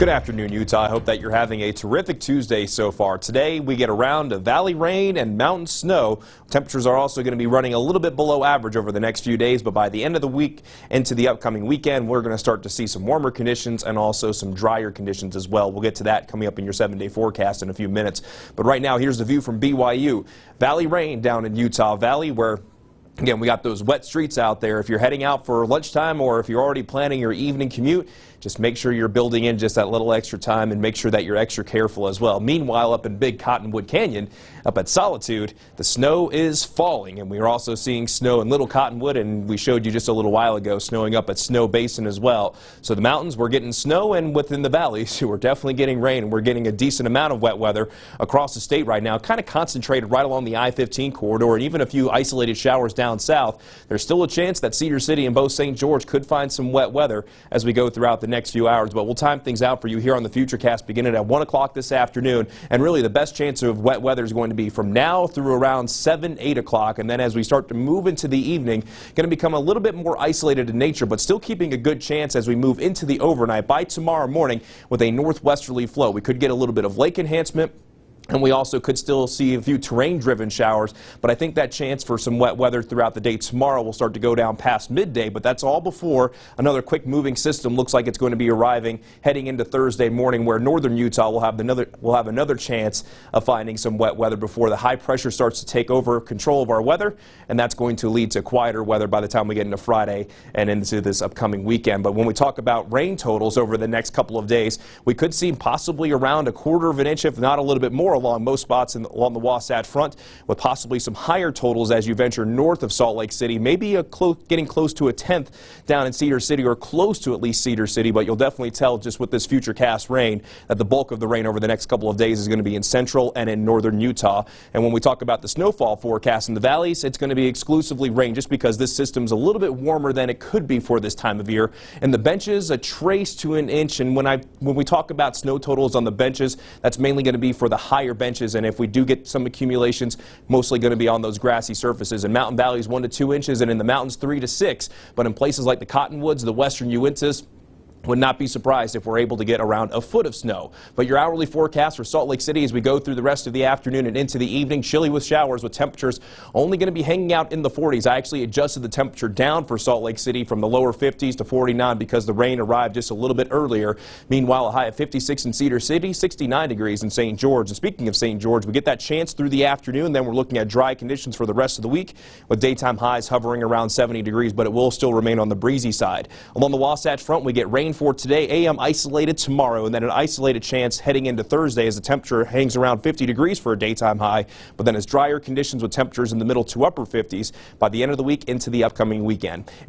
Good afternoon, Utah. I hope that you're having a terrific Tuesday so far. Today, we get a round of valley rain and mountain snow. Temperatures are also going to be running a little bit below average over the next few days, but by the end of the week into the upcoming weekend, we're going to start to see some warmer conditions and also some drier conditions as well. We'll get to that coming up in your 7-day forecast in a few minutes. But right now, here's the view from BYU. Valley rain down in Utah Valley, where again, we got those wet streets out there. If you're heading out for lunchtime or if you're already planning your evening commute, just make sure you're building in just that little extra time and make sure that you're extra careful as well. Meanwhile, up in Big Cottonwood Canyon, up at Solitude, the snow is falling, and we are also seeing snow in Little Cottonwood, and we showed you just a little while ago snowing up at Snow Basin as well. So the mountains, we're getting snow, and within the valleys, we're definitely getting rain, and we're getting a decent amount of wet weather across the state right now, kind of concentrated right along the I-15 corridor, and even a few isolated showers down south. There's still a chance that Cedar City and both St. George could find some wet weather as we go throughout the next few hours, but we'll time things out for you here on the FutureCast beginning at 1 o'clock this afternoon. And really the best chance of wet weather is going to be from now through around 7, 8 o'clock, and then as we start to move into the evening, going to become a little bit more isolated in nature, but still keeping a good chance as we move into the overnight by tomorrow morning with a northwesterly flow. We could get a little bit of lake enhancement, and we also could still see a few terrain-driven showers, but I think that chance for some wet weather throughout the day tomorrow will start to go down past midday, but that's all before another quick moving system looks like it's going to be arriving heading into Thursday morning, where northern Utah will have another chance of finding some wet weather before the high pressure starts to take over control of our weather, and that's going to lead to quieter weather by the time we get into Friday and into this upcoming weekend. But when we talk about rain totals over the next couple of days, we could see possibly around 1/4 of an inch, if not a little bit more, along most spots along the Wasatch Front, with possibly some higher totals as you venture north of Salt Lake City, maybe getting close to 1/10 down in Cedar City, or close to at least Cedar City, but you'll definitely tell just with this FutureCast rain that the bulk of the rain over the next couple of days is going to be in central and in northern Utah. And when we talk about the snowfall forecast in the valleys, it's going to be exclusively rain, just because this system's a little bit warmer than it could be for this time of year. And the benches, a trace to an inch, and when we talk about snow totals on the benches, that's mainly going to be for the higher benches, and if we do get some accumulations, mostly going to be on those grassy surfaces. In mountain valleys, 1 to 2 inches, and in the mountains 3 to 6. But in places like the Cottonwoods, the western Uintas, would not be surprised if we're able to get around 1 foot of snow. But your hourly forecast for Salt Lake City as we go through the rest of the afternoon and into the evening, chilly with showers, with temperatures only going to be hanging out in the 40s. I actually adjusted the temperature down for Salt Lake City from the lower 50s to 49 because the rain arrived just a little bit earlier. Meanwhile, a high of 56 in Cedar City, 69 degrees in St. George. And speaking of St. George, we get that chance through the afternoon. Then we're looking at dry conditions for the rest of the week, with daytime highs hovering around 70 degrees, but it will still remain on the breezy side. Along the Wasatch Front, we get rain for today, AM isolated tomorrow, and then an isolated chance heading into Thursday as the temperature hangs around 50 degrees for a daytime high, but then as drier conditions with temperatures in the middle to upper 50s by the end of the week into the upcoming weekend.